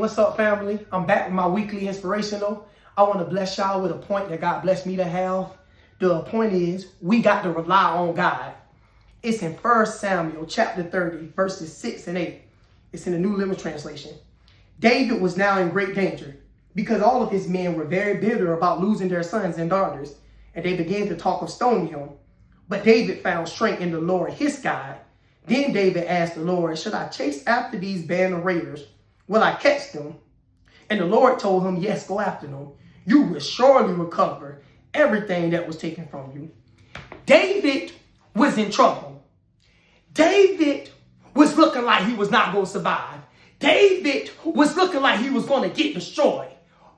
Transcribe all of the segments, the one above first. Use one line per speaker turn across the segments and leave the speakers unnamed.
What's up, family? I'm back with my weekly inspirational. I want to bless y'all with a point that God blessed me to have. The point is, we got to rely on God. It's in 1 Samuel chapter 30, verses 6 and 8. It's in the New Living Translation. David was now in great danger because all of his men were very bitter about losing their sons and daughters, and they began to talk of stoning him. But David found strength in the Lord, his God. Then David asked the Lord, should I chase after these band of raiders? Will I catch them? And the Lord told him, yes, go after them. You will surely recover everything that was taken from you. David was in trouble. David was looking like he was not going to survive. David was looking like he was going to get destroyed.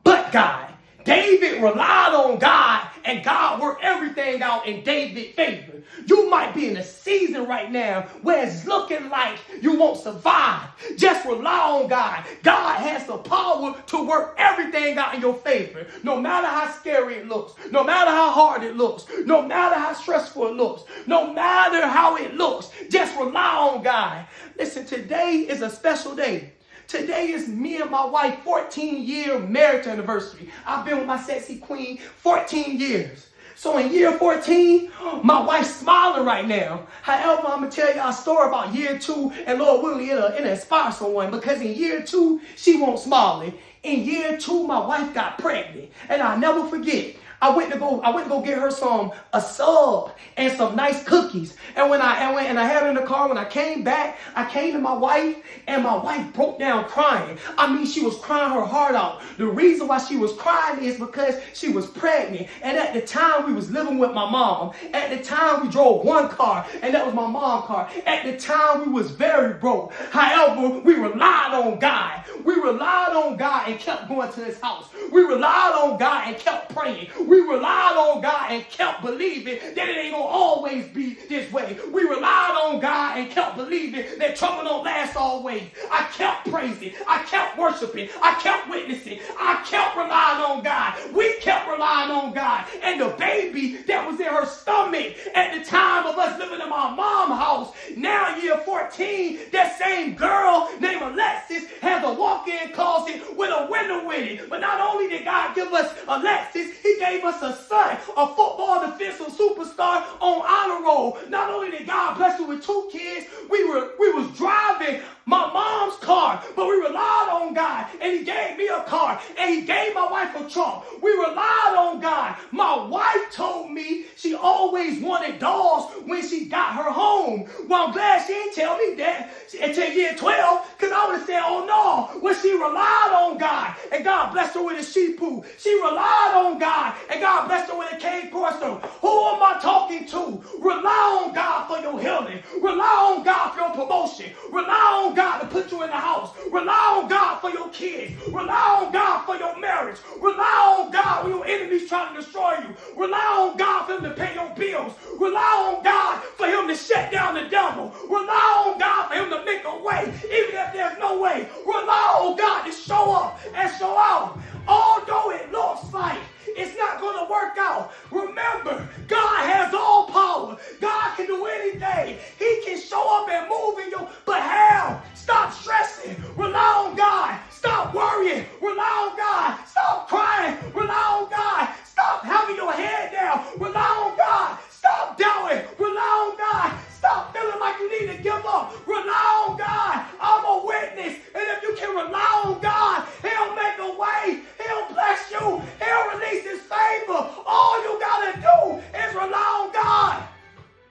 But God, David relied on God, and God worked everything out in David's favor. You might be in a season right now where it's looking like you won't survive. Just rely on God. God has the power to work everything out in your favor. No matter how scary it looks, no matter how hard it looks, no matter how stressful it looks, no matter how it looks, just rely on God. Listen, today is a special day. Today is me and my wife 14-year marriage anniversary. I've been with my sexy queen 14 years. So in year 14, my wife's smiling right now. However, I'm going to tell y'all a story about year 2, and Lord willing, it'll inspire someone, because in year 2, she won't smile. In year 2, my wife got pregnant, and I'll never forget. I went to go get her a sub and some nice cookies. And when I had her in the car, when I came back, I came to my wife, and my wife broke down crying. I mean, she was crying her heart out. The reason why she was crying is because she was pregnant. And at the time, we was living with my mom. At the time, we drove one car, and that was my mom's car. At the time, we was very broke. However, we relied on God. We relied on God and kept going to his house. We relied on God and kept praying. We relied on God and kept believing that it ain't gonna always be this way. We relied on God and kept believing that trouble don't last always. I kept praising. I kept worshiping. I kept witnessing. I kept relying on God. We kept relying on God. And the baby that was in her stomach at the time of us living in my mom's house, now year 14, that same girl named Alexis has a walk-in closet with a window in it. But not only did God give us Alexis, he gave us a son, a football defensive superstar on honor roll. Not only did God bless us with 2 kids, we was driving my mom's car, but we relied on God, and he gave me a car, and he gave my wife a truck. We relied on God. My wife told me she always wanted dolls when she got her home. Well, I'm glad she didn't tell me that until year 12, because I would have said, oh no. Well, she relied on God, and God blessed her with a Shih Tzu. She relied on God, and God blessed her with a Cane Corso. Who am I talking to? Rely on God for your healing. Rely on God for your promotion. Rely on God to put you in the house. Rely on God for your kids. Rely on God for your marriage. Rely on God when your enemy's trying to destroy you. Rely on God for him to pay your bills. Rely on God for him to shut down the devil. Rely on God for him to make a way, even if there's no way. Rely on God to show up and show out. Although it looks like it's not going to work out, remember, God has all power. God can do anything. He can show up and move in your behalf. Stop stressing. Rely on God. Stop worrying. Rely on God. Stop crying. Rely on God. Stop having your head down. Rely on God. Stop doubting. Rely on God. Stop feeling like you need to give up. Rely on God. I'm a witness. And if you can rely on God, he'll make a way. He'll bless you. He'll release his favor. All you got to do is rely on God.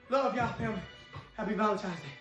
Love y'all, family. Happy Valentine's Day.